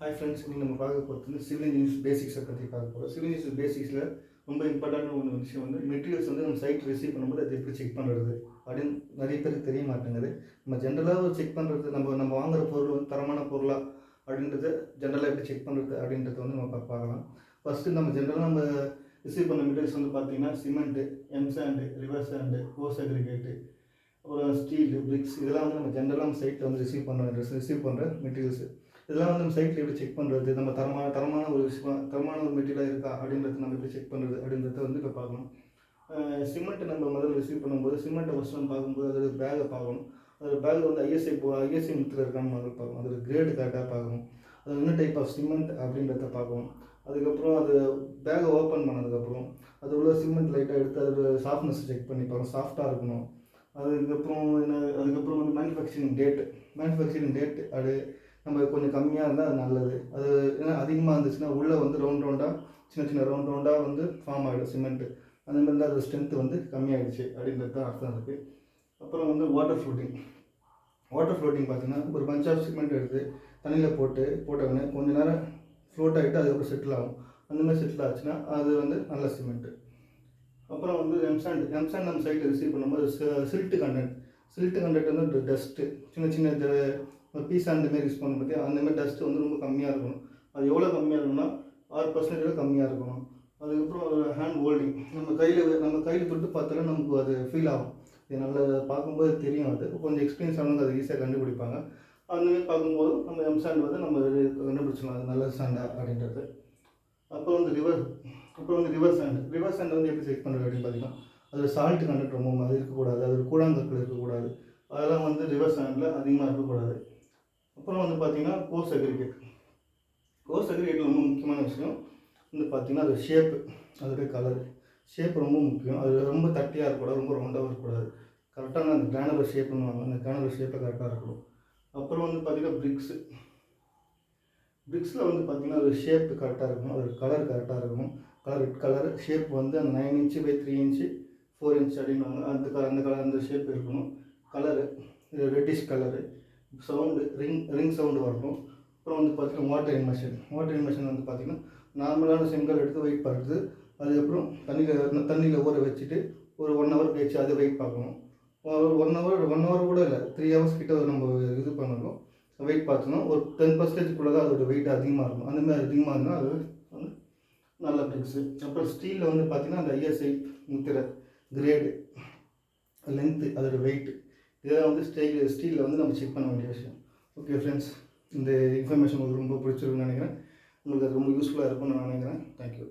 Hi friends, இன்றைக்கி நம்ம பார்க்க போகிறது வந்து சிவில் இன்ஜினியர்ஸ் பேசிக்ஸை பற்றி பார்க்க போகிறோம். சிவில் இன்ஜினியர்ஸ் பேசிக்ஸில் ரொம்ப இம்பார்ட்டண்டான ஒன்று விஷயம் வந்து மெட்டீரியல்ஸ் வந்து நம்ம சைட் ரிசீவ் பண்ணும்போது அது எப்படி செக் பண்ணுறது அப்படின்னு நிறைய பேருக்கு தெரிய மாட்டேங்குது. நம்ம ஜென்ரலாக செக் பண்ணுறது நம்ம வாங்குகிற பொருள் வந்து தரமான பொருளா அப்படின்றத ஜென்ரலாக எப்படி செக் பண்ணுறது அப்படின்றத வந்து நம்ம பார்க்கலாம். ஃபஸ்ட்டு நம்ம ஜென்ரலாக நம்ம ரிசீவ் பண்ண மெட்டீரியல்ஸ் வந்து பார்த்திங்கன்னா cement, M sand, river sand, course aggregate, அப்புறம் ஸ்டீலு, பிரிக்ஸ், இதெல்லாம் வந்து நம்ம ஜென்ரலாக நம்ம சைட்டில் வந்து ரிசீவ் பண்ணுற மெட்டீரியல்ஸு. இதெல்லாம் வந்து நம்ம சைட்டில் எப்படி செக் பண்ணுறது, நம்ம தரமான ஒரு விஷயம், தரமான ஒரு மெட்டீரியலாக இருக்கா அப்படின்றத நம்ம எப்படி செக் பண்ணுறது அப்படின்றத வந்து இப்போ பார்க்கணும். சிமெண்ட்டை நம்ம முதல்ல ரிசீவ் பண்ணும்போது சிமெண்ட்டை ஃபஸ்ட் நம்ம பார்க்கும்போது அதோட பேகை பார்க்கணும். அதோட பேக் வந்து ஐஎஸ்ஐ முத்திரை இருக்கான்னு முதல்ல பார்க்கணும். அதோட கிரேடு கரெக்டாக பார்க்கணும். அது என்ன டைப் ஆஃப் சிமெண்ட் அப்படின்றத பார்க்கணும். அதுக்கப்புறம் அது பேகை ஓப்பன் பண்ணதுக்கப்புறம் அது உள்ள சிமெண்ட் லைட்டாக எடுத்து அதோட சாஃப்ட்னஸ் செக் பண்ணி பார்க்கணும். சாஃப்டாக இருக்கணும். அதுக்கப்புறம் வந்து மேனுஃபேக்சரிங் டேட்டு அது நம்ம கொஞ்சம் கம்மியாக இருந்தால் அது நல்லது. அது ஏன்னா அதிகமாக இருந்துச்சுன்னா உள்ளே வந்து சின்ன ரவுண்டாக வந்து ஃபார்ம் ஆகிடும் சிமெண்ட்டு. அந்த மாதிரி தான் அது ஸ்ட்ரென்த்து வந்து கம்மியாகிடுச்சு அப்படின்றது தான் அர்த்தம் இருக்குது. அப்புறம் வந்து வாட்டர் ஃப்ளோட்டிங் பார்த்திங்கன்னா ஒரு பஞ்ச் ஆஃப் சிமெண்ட் எடுத்து தண்ணியில் போட்டவுடனே கொஞ்சம் நேரம் ஃப்ளோட் ஆகிட்டு அதுக்கப்புறம் செட்டில் ஆகும். அந்த மாதிரி செட்டில் ஆச்சுன்னா அது வந்து நல்ல சிமெண்ட்டு. அப்புறம் வந்து எம்சாண்ட் நம்ம சைட்டில் ரிசீவ் பண்ணும்போது சில்ட்டு கண்டென்ட் வந்து டஸ்ட்டு சின்ன பீஸா அந்தமாரி யூஸ் பண்ண பற்றி அந்தமாதிரி டஸ்ட்டு வந்து ரொம்ப கம்மியாக இருக்கணும். அது எவ்வளோ கம்மியாக இருக்கணும்னா 6% கம்மியாக இருக்கணும். அதுக்கப்புறம் ஒரு ஹேண்ட் ஹோல்டிங் நம்ம கையில் தொட்டு பார்த்தாலும் நமக்கு அது ஃபீல் ஆகும். இது நல்லா பார்க்கும்போது தெரியும். அது கொஞ்சம் எக்ஸ்பீரியன்ஸ் ஆனவங்க அதை ஈஸியாக கண்டுபிடிப்பாங்க. அந்தமாதிரி பார்க்கும்போது நம்ம எம்சாண்ட் வந்து நம்ம கண்டுபிடிச்சிடலாம் அது நல்ல சாண்டா அப்படின்றது. அப்புறம் வந்து ரிவர் சாண்ட் வந்து எப்படி செக் பண்ணுறது அப்படின்னு பார்த்தீங்கன்னா அதில் சால்ட் கண்டென்ட் ரொம்ப அது இருக்கக்கூடாது. அதில் கூழாங்கற்கள் இருக்கக்கூடாது. அதெல்லாம் வந்து ரிவர் சாண்டில் அதிகமாக இருக்கக்கூடாது. அப்புறம் வந்து பார்த்திங்கன்னா கோர்ஸ் அக்ரிகேட் ரொம்ப முக்கியமான விஷயம் வந்து பார்த்திங்கன்னா அது அதோடைய ஷேப் ரொம்ப முக்கியம். அது ரொம்ப தட்டியாக இருக்கக்கூடாது, ரொம்ப ரவுண்டாகவும் இருக்கக்கூடாது. கரெக்டான அந்த கிரானுலர் ஷேப்புன்னு அந்த கிரானுலர் ஷேப்பில் கரெக்டாக இருக்கணும். அப்புறம் வந்து பார்த்திங்கன்னா பிரிக்ஸில் வந்து பார்த்திங்கன்னா அது ஷேப் கரெக்டாக இருக்கணும். அதோட கலர் கரெக்டாக இருக்கணும். ரெட் கலர் ஷேப் வந்து அந்த 9 இன்ச்சு பை 3 இன்ச்சு 4 இன்ச் அப்படின்வாங்க. அந்த ஷேப் இருக்கணும். Colour reddish colour, sound ring sound வரணும். அப்புறம் வந்து பார்த்திங்கன்னா வாட்டர் இன்மெஷன் வந்து பார்த்திங்கன்னா நார்மலான செங்கல் எடுத்து வெயிட் பார்க்குறது. அதுக்கப்புறம் தண்ணியில் ஊற வச்சுட்டு ஒரு 1 ஹவர் கழிச்சு அது வெயிட் பார்க்கணும். ஒரு 1 ஹவர் கூட இல்லை, 3 ஹவர்ஸ் கிட்ட நம்ம இது பண்ணணும். வெயிட் பார்த்தோன்னா ஒரு 10% தான் அதோட வெயிட் அதிகமாக இருக்கும். அந்தமாதிரி அதிகமாக இருந்தால் அது வந்து நல்ல பிரிக்ஸு. அப்புறம் ஸ்டீலில் வந்து பார்த்திங்கன்னா அந்த ஐஎஸ்ஐ முத்திரை, கிரேடு, லென்த்து, அதோட வெயிட்டு, இதெல்லாம் வந்து ஸ்டீலில் வந்து நம்ம செக் பண்ண வேண்டிய விஷயம். ஓகே ஃப்ரெண்ட்ஸ், இந்த இன்ஃபர்மேஷன் உங்களுக்கு ரொம்ப பிடிச்சிருக்குன்னு நினைக்கிறேன். உங்களுக்கு அது ரொம்ப யூஸ்ஃபுல்லாக இருக்கும்னு நான் நினைக்கிறேன். தேங்க்யூ.